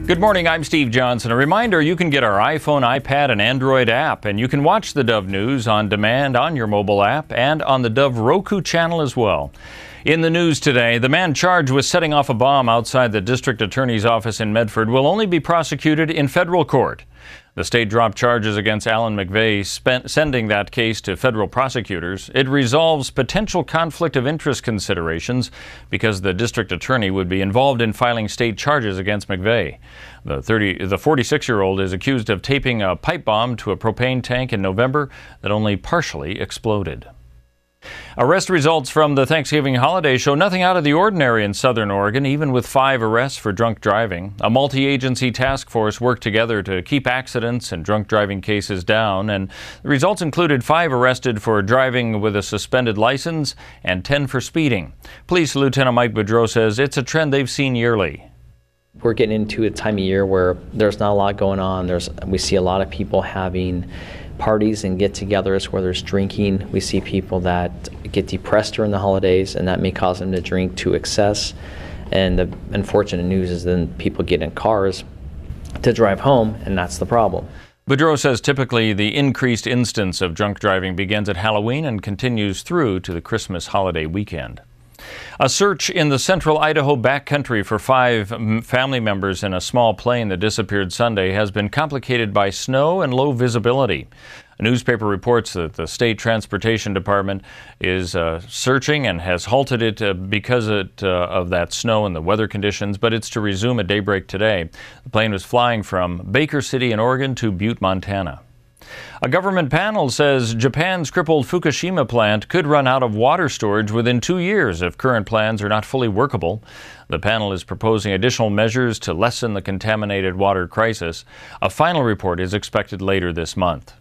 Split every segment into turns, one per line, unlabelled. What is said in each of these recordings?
Good morning, I'm Steve Johnson. A reminder, you can get our iPhone, iPad, and Android app, and you can watch the Dove News on demand on your mobile app and on the Dove Roku channel as well. In the news today, the man charged with setting off a bomb outside the district attorney's office in Medford will only be prosecuted in federal court. The state dropped charges against Alan McVeigh, sending that case to federal prosecutors. It resolves potential conflict of interest considerations because the district attorney would be involved in filing state charges against McVeigh. The 46-year-old is accused of taping a pipe bomb to a propane tank in November that only partially exploded. Arrest results from the Thanksgiving holiday show nothing out of the ordinary in southern Oregon, even with 5 arrests for drunk driving. A multi-agency task force worked together to keep accidents and drunk driving cases down, and the results included 5 arrested for driving with a suspended license and 10 for speeding. Police Lieutenant Mike Boudreau says it's a trend they've seen yearly.
We're getting into a time of year where there's not a lot going on. We see a lot of people having parties and get-togethers where there's drinking. We see people that get depressed during the holidays, and that may cause them to drink to excess. And the unfortunate news is then people get in cars to drive home, and that's the problem.
Boudreau says typically the increased instance of drunk driving begins at Halloween and continues through to the Christmas holiday weekend. A search in the central Idaho backcountry for 5 family members in a small plane that disappeared Sunday has been complicated by snow and low visibility. A newspaper reports that the State Transportation Department is searching and has halted it because of that snow and the weather conditions, but it's to resume at daybreak today. The plane was flying from Baker City in Oregon to Butte, Montana. A government panel says Japan's crippled Fukushima plant could run out of water storage within 2 years if current plans are not fully workable. The panel is proposing additional measures to lessen the contaminated water crisis. A final report is expected later this month.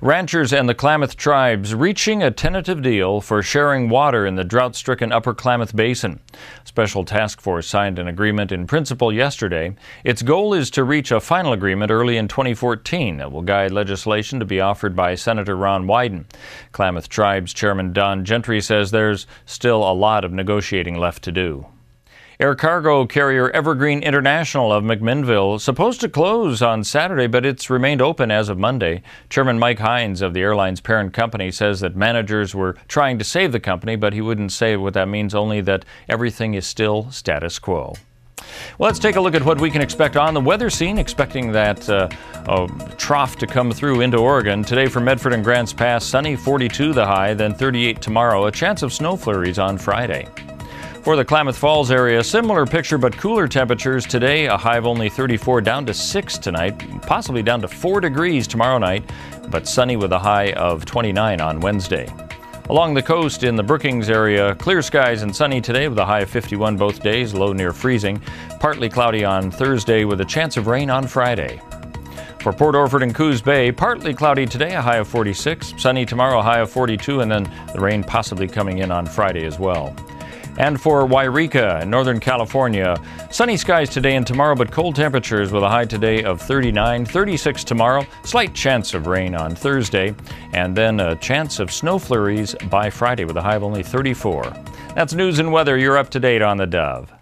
Ranchers and the Klamath tribes reaching a tentative deal for sharing water in the drought-stricken Upper Klamath Basin. A special task force signed an agreement in principle yesterday. Its goal is to reach a final agreement early in 2014 that will guide legislation to be offered by Senator Ron Wyden. Klamath Tribes Chairman Don Gentry says there's still a lot of negotiating left to do. Air cargo carrier Evergreen International of McMinnville supposed to close on Saturday, but it's remained open as of Monday. Chairman Mike Hines of the airline's parent company says that managers were trying to save the company, but he wouldn't say what that means, only that everything is still status quo. Well, let's take a look at what we can expect on the weather scene, expecting that trough to come through into Oregon. Today for Medford and Grants Pass, sunny, 42 the high, then 38 tomorrow. A chance of snow flurries on Friday. For the Klamath Falls area, similar picture but cooler temperatures today. A high of only 34, down to 6 tonight, possibly down to 4 degrees tomorrow night, but sunny with a high of 29 on Wednesday. Along the coast in the Brookings area, clear skies and sunny today with a high of 51 both days, low near freezing. Partly cloudy on Thursday with a chance of rain on Friday. For Port Orford and Coos Bay, partly cloudy today, a high of 46. Sunny tomorrow, a high of 42, and then the rain possibly coming in on Friday as well. And for Wairika in Northern California, sunny skies today and tomorrow, but cold temperatures with a high today of 39, 36 tomorrow, slight chance of rain on Thursday, and then a chance of snow flurries by Friday with a high of only 34. That's news and weather. You're up to date on the Dove.